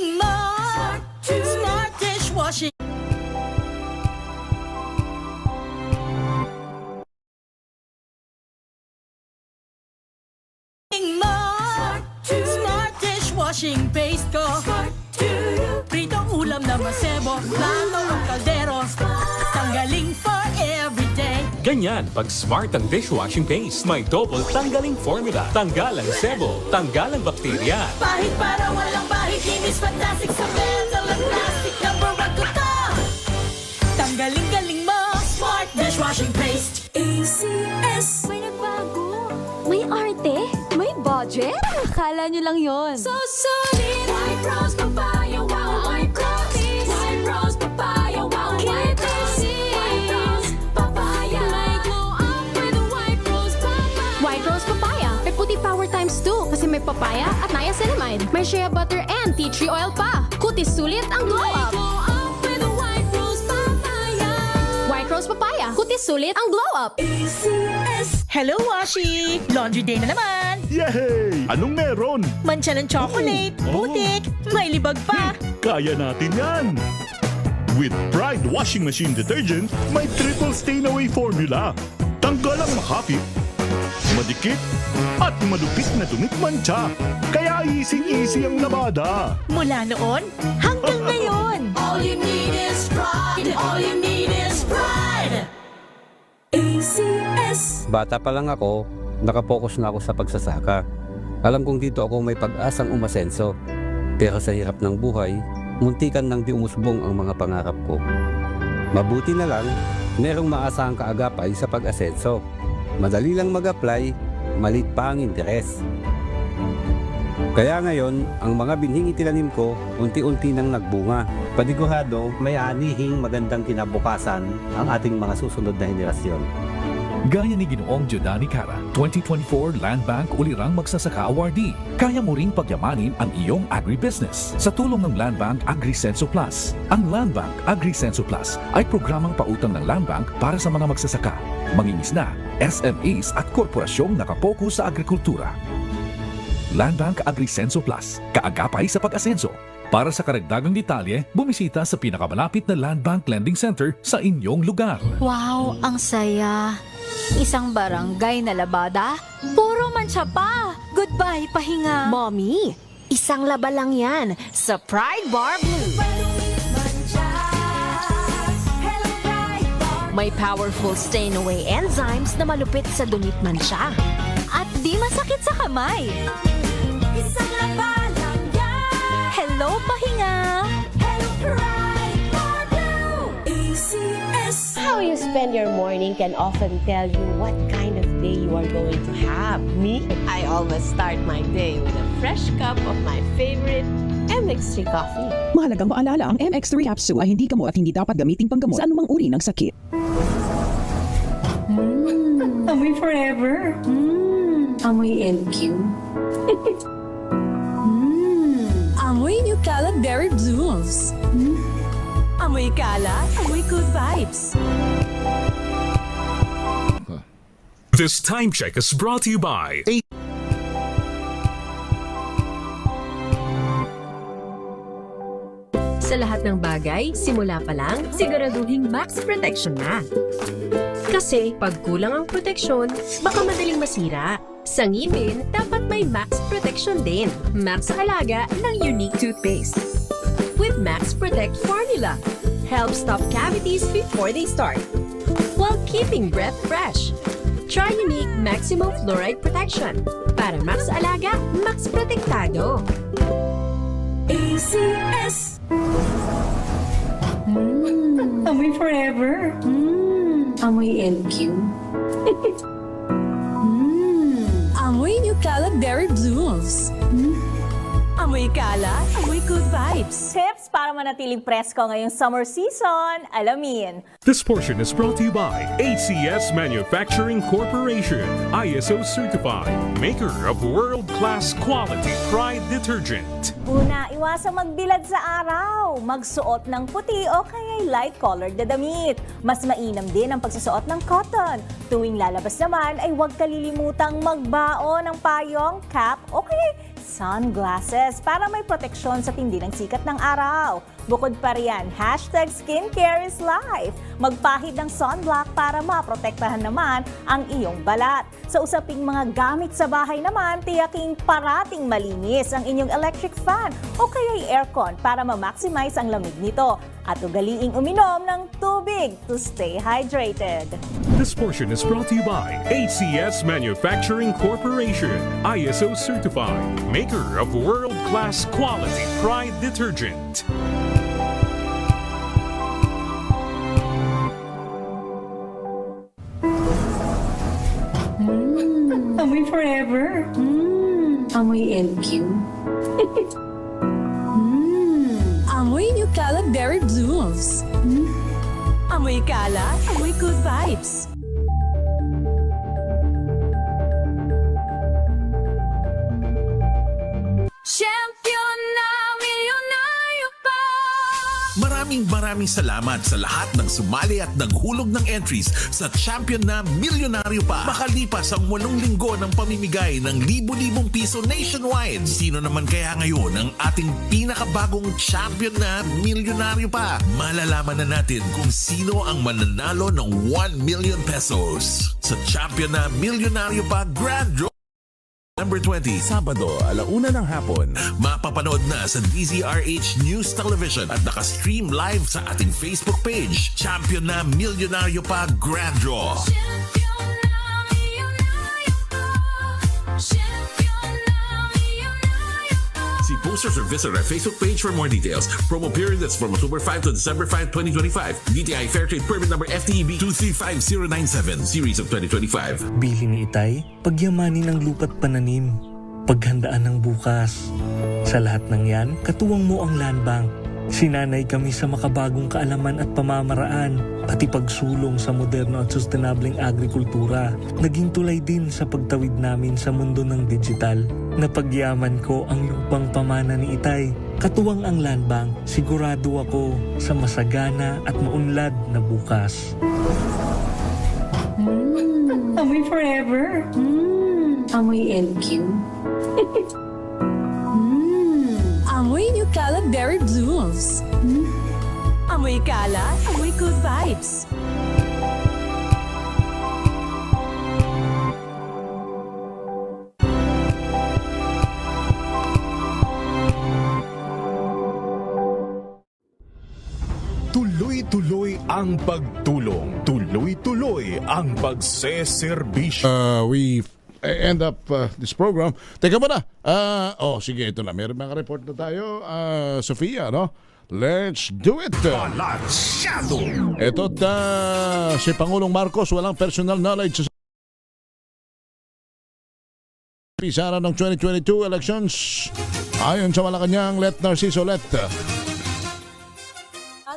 Smart dishwashing. Smart dishwashing paste ko. Pritong ulam na masebo, plato o kaldero. Tanggaling for everyday. Ganyan pag smart ang dishwashing paste. May double tanggaling formula. Tanggal ang sebo, tanggal ang bakterya. Pahit para walang bahid, linis fantastic sa metal at plastic. Number one ko to. Tanggaling-galing mo, smart dishwashing paste. ACS. May nagbago. May arte. May budget. Akala nyo lang yon. So solid. White rose papaya, wow, white rose. White rose papaya, wow, white rose. White rose papaya. May glow up with a white rose papaya. White rose papaya. May puti power times 2 kasi may papaya at niacinamide. May shea butter and tea tree oil pa. Kutis sulit ang glow May up. glow up with a white rose papaya. White rose papaya. Kutis sulit ang glow up. ACS. Hello, Washi! Laundry day na naman! Yay! Anong meron? Mancha ng chocolate, putik, may libag pa. Kaya natin yan! With Pride Washing Machine Detergent, may triple stain-away formula. Tanggal ang makapit, madikit, at malupit na dumit mancha. Kaya easy-easy ang labada. Mula noon hanggang ngayon. All you need is pride. All you need is pride. ACS. Bata pa lang ako, nakapokus na ako sa pagsasaka. Alam kong dito ako may pag-asang umasenso. Pero sa hirap ng buhay, muntikan nang di umusbong ang mga pangarap ko. Mabuti na lang, merong maasahang kaagapay sa pag-asenso. Madali lang mag-apply, malit pa ang interes. Kaya ngayon, ang mga binhing itinanim ko, unti-unti nang nagbunga. Panigurado, may anihing magandang kinabukasan ang ating mga susunod na henerasyon. Gaya ni Ginoong Giordani Cara, 2024 Land Bank Ulirang Magsasaka Awardee. Kaya mo ring pagyamanin ang iyong agribusiness sa tulong ng Land Bank AgriSenso Plus. Ang Land Bank AgriSenso Plus ay programang pautang ng Land Bank para sa mga magsasaka, mangingisda, SMEs at korporasyong nakapokus sa agrikultura. Land Bank AgriSenso Plus, kaagapay sa pag-asenso. Para sa karagdagang detalye, bumisita sa pinakamalapit na Land Bank Lending Center sa inyong lugar. Wow, ang saya. Isang barangay na labada, puro mancha pa. Goodbye, pahinga. Mommy, isang laba lang yan sa Pride Bar Blue. May powerful stain-away enzymes na malupit sa dumit mancha. At di masakit sa kamay. Isang laba lang yan. Hello, pahinga. Hello, Pride Bar Blue. ACS. How you spend your morning can often tell you what kind of day you are going to have. Me, I always start my day with a fresh cup of my favorite MX3 coffee. Mahalagang paalala, ang MX3 capsule ay hindi gamot at hindi dapat gamiting panggamot sa anumang uri ng sakit. Amoy forever. Amoy LQ. Amoy New Cala Berry Blooms. Amoy Cala, amoy good vibes. This time check is brought to you by Sa lahat ng bagay, simula pa lang, siguraduhing max protection na. Kasi pag kulang ang proteksyon, baka madaling masira. Sa ngipin, dapat may max protection din. Max sa halaga ng unique toothpaste. With Max Protect Formula, help stop cavities before they start, while keeping breath fresh. Try unique maximum fluoride protection para max alaga, max protektado. ACS. Amoy forever. Amoy LQ. Amoy New Cala Berry Blooms. Amoy Cala, amoy good vibes. Tips para manatiling presko ngayong summer season, alamin. This portion is brought to you by ACS Manufacturing Corporation, ISO certified, maker of world-class quality Pride detergent. Una, iwasang magbilad sa araw. Magsuot ng puti o kaya light-colored na damit. Mas mainam din ang pagsusuot ng cotton. Tuwing lalabas naman ay huwag kalilimutang magbaon ng payong, cap o kaya sunglasses para may proteksyon sa tindi ng sikat ng araw. Bukod pa riyan, #skincare is life. Magpahid ng sunblock para maprotektahan naman ang iyong balat. Sa usaping mga gamit sa bahay naman, tiyaking parating malinis ang inyong electric fan o kaya'y aircon para ma-maximize ang lamig nito. At ugaliing uminom ng tubig to stay hydrated. This portion is brought to you by ACS Manufacturing Corporation, ISO certified, maker of world-class quality Pride detergent. Amoy forever. Amoy LQ. Amoy New Caleb Berry Blooms. Amoy kala, amoy good vibes. Champion na milyonaryo pa! Maraming salamat sa lahat ng sumali at naghulog ng entries sa Champion na Milyonaryo Pa. Makalipas ang 8 linggo ng pamimigay ng libo-libong piso nationwide. Sino naman kaya ngayon ang ating pinakabagong Champion na Milyonaryo Pa? Malalaman na natin kung sino ang mananalo ng 1 million pesos sa Champion na Milyonaryo Pa Grand Draw Number 20, Sabado, 1:00 ng hapon. Mapapanood na sa DZRH News Television at nakastream live sa ating Facebook page. Champion na Milyonaryo Pa Grand Draw. See posters or visit our Facebook page for more details. Promo period is from October 5 to December 5, 2025. DTI Fair Trade Permit number FTEB 235097, Series of 2025. Bili ni Itay, pagyamanin ang lupa't pananim, paghandaan ng bukas. Sa lahat ng yan, katuwang mo ang Land Bank. Sinanay kami sa makabagong kaalaman at pamamaraan, pati pagsulong sa moderno at sustainableng agrikultura. Naging tulay din sa pagtawid namin sa mundo ng digital. Napagyaman ko ang lupang pamana ni Itay. Katuwang ang Land Bank, sigurado ako sa masagana at maunlad na bukas. Amoy forever. Amoy LQ. Amoy New Caleb Berry Blooms. Amoy kala, amoy good vibes. Tuloy-tuloy ang pagtulong. Tuloy-tuloy ang pagseserbisyo. We end up this program. Teka muna. Sige, ito na. Meron mga report na tayo. Sofia, no? Let's do it. Balansyado. Ito't si Pangulong Marcos walang personal knowledge sa pisara ng 2022 elections. Ayon sa Malacanang, Let Narciso Let.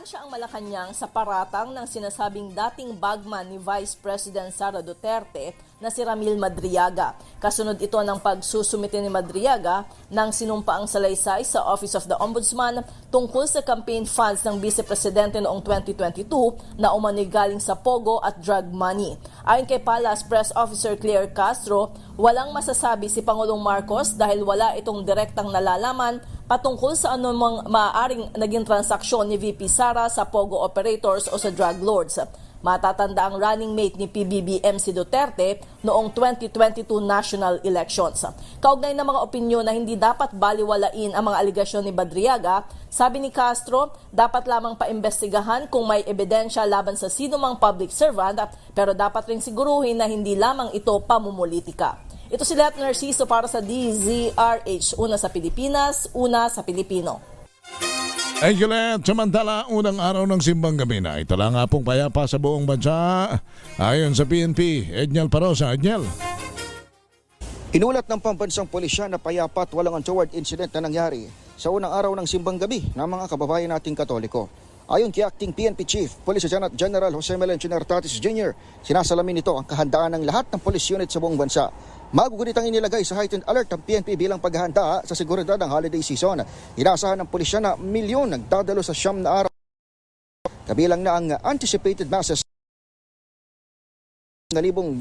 Siya ang Malacanang sa paratang ng sinasabing dating bagman ni Vice President Sara Duterte na si Ramil Madriaga. Kasunod ito ng pagsusumite ni Madriaga ng sinumpaang salaysay sa Office of the Ombudsman tungkol sa campaign funds ng Vice Presidente noong 2022 na umano'y galing sa Pogo at drug money. Ayon kay Palace Press Officer Claire Castro, walang masasabi si Pangulong Marcos dahil wala itong direktang nalalaman patungkol sa anumang maaaring naging transaksyon ni VP Sara sa Pogo operators o sa drug lords. Matatanda ang running mate ni PBBM si Duterte noong 2022 national elections. Kaugnay ng mga opinyon na hindi dapat baliwalain ang mga aligasyon ni Madriaga, sabi ni Castro, dapat lamang paimbestigahan kung may ebidensya laban sa sinumang public servant, pero dapat rin siguruhin na hindi lamang ito pamumulitika. Ito si Let Narciso para sa DZRH. Una sa Pilipinas, una sa Pilipino. Thank you, Let. Samantala, unang araw ng simbang gabi na itala nga pong payapa sa buong bansa. Ayon sa PNP, Edniel Parosa. Edniel. Inulat ng pambansang pulisya na payapa at walang untoward incident na nangyari sa unang araw ng simbang gabi ng mga kababayan nating Katoliko. Ayon kay Acting PNP Chief, Police Sergeant General Jose Melenchiner Tatis Jr., sinasalamin nito ang kahandaan ng lahat ng police unit sa buong bansa. Magugunit ang inilagay sa heightened alert ng PNP bilang paghahanda sa seguridad ng holiday season. Inaasahan ng pulisya na milyon nagdadalo sa siyam na araw. Kabilang na ang anticipated masses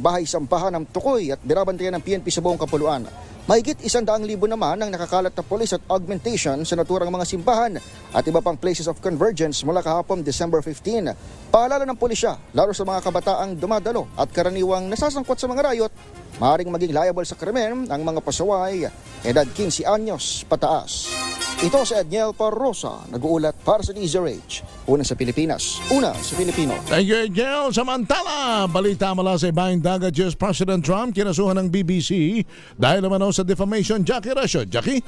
bahay sampahan ng tukoy at binabantayan ng PNP sa buong kapuluan. Mahigit 100,000 naman ang nakakalat na polis at augmentation sa naturang mga simbahan at iba pang places of convergence mula kahapon December 15. Paalala ng pulisya, lalo sa mga kabataang dumadalo at karaniwang nasasangkot sa mga riot, maaaring maging liable sa krimen ang mga pasaway edad 15 anyos pataas. Ito si Edniel Parrosa, nag-uulat para sa DZRH. Una sa Pilipinas, una sa Pilipino. Thank you, Edniel. Samantala, balita mula sa ibang dagat, US President Trump kinasuhan ng BBC dahil naman sa defamation. Jackie Rasho. Jackie?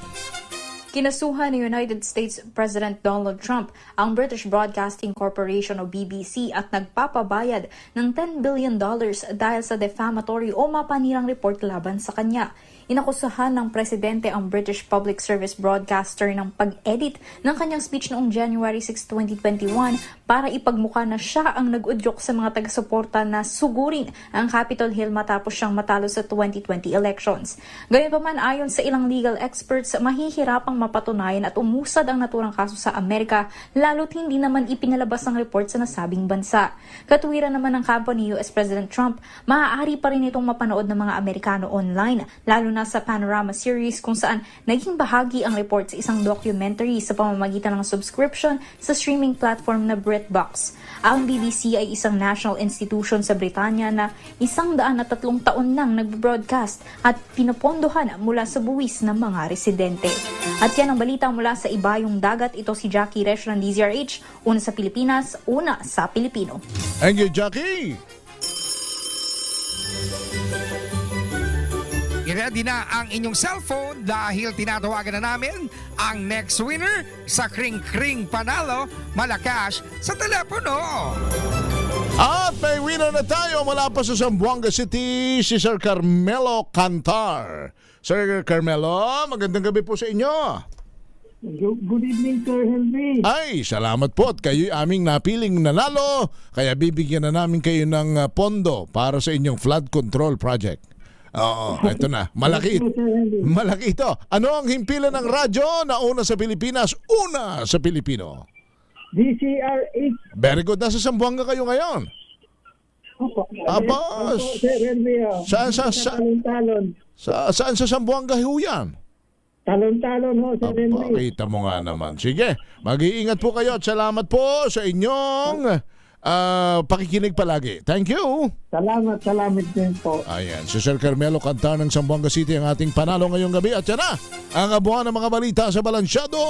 Kinasuhan ni United States President Donald Trump ang British Broadcasting Corporation o BBC at nagpapabayad ng $10 billion dahil sa defamatory o mapanirang report laban sa kanya. Inakusahan ng presidente ang British Public Service Broadcaster ng pag-edit ng kanyang speech noong January 6, 2021 para ipagmukha na siya ang nag-udyok sa mga taga-suporta na sugurin ang Capitol Hill matapos siyang matalo sa 2020 elections. Gayunpaman, ayon sa ilang legal experts, mahihirapang mapatunayan at umusad ang naturang kaso sa Amerika lalo't hindi naman ipinalabas ang report sa nasabing bansa. Katuwiran naman ng kampo ni US President Trump, maaari pa rin itong mapanood ng mga Amerikano online, lalo na sa Panorama series kung saan naging bahagi ang report sa isang documentary sa pamamagitan ng subscription sa streaming platform na BritBox. Ang BBC ay isang national institution sa Britanya na 103 taon nang nag-broadcast at pinapondohan mula sa buwis ng mga residente. At yan ang balita mula sa ibayong dagat. Ito si Jackie Resh ng DZRH, una sa Pilipinas, una sa Pilipino. Thank you, Jackie. I-ready na ang inyong cellphone dahil tinatawagan na namin ang next winner sa Kring Kring Panalo Malacash sa telepono. At may winner na tayo mula pa sa Zamboanga City, si Sir Carmelo Cantar. Sir Carmelo, magandang gabi po sa inyo. Good evening, Sir Henry. Ay, salamat po at kayo'y aming napiling nanalo, kaya bibigyan na namin kayo ng pondo para sa inyong flood control project. Oo, ito na. Malaki. Malaki ito. Ano ang himpilan ng radyo na una sa Pilipinas, una sa Pilipino? DZRH. Very good. Nasa Zamboanga kayo ngayon? Aba, saan sa Zamboanga ho yan? Talon-talon ho, Sir Henry. Kita mo nga naman. Sige, mag-iingat po kayo at salamat po sa inyong pakikinig palagi. Thank you. Salamat din po. Ayan, si Sir Carmelo Cantar ng Zamboanga City ang ating panalo ngayong gabi. At yan na, ang abuhan ng mga balita sa Balansyado.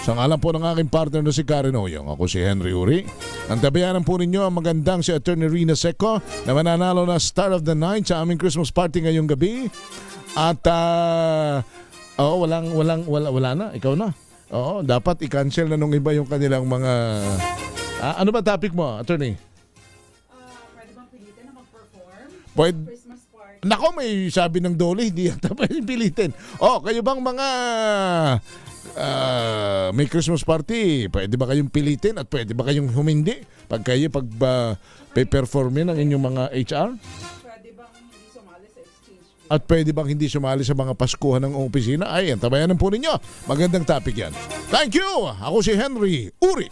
Sa ngalan po ng aking partner na si Karen Oyong, ako si Henry Uri. Ang tabayanan po ninyo ang magandang si Attorney Rina Seco na mananalo na Star of the Night sa aming Christmas party ngayong gabi. At wala na, ikaw na. Oo, dapat i-cancel na nung iba yung kanilang mga ano ba topic mo, attorney? Pwede bang pilitin na mag-perform? Pwede. Christmas party. Nako, may sabi ng Dolly, hindi yata pwede pilitin. Kayo bang mga may Christmas party, pwede ba kayong pilitin at pwede ba kayong humindi pag kayo pe-performin ang inyong mga HR? Pwede bang hindi sumali sa exchange? At pwede bang hindi sumali sa mga paskuhan ng opisina? Ay, tabayanan po ninyo. Magandang topic yan. Thank you! Ako si Henry Uri.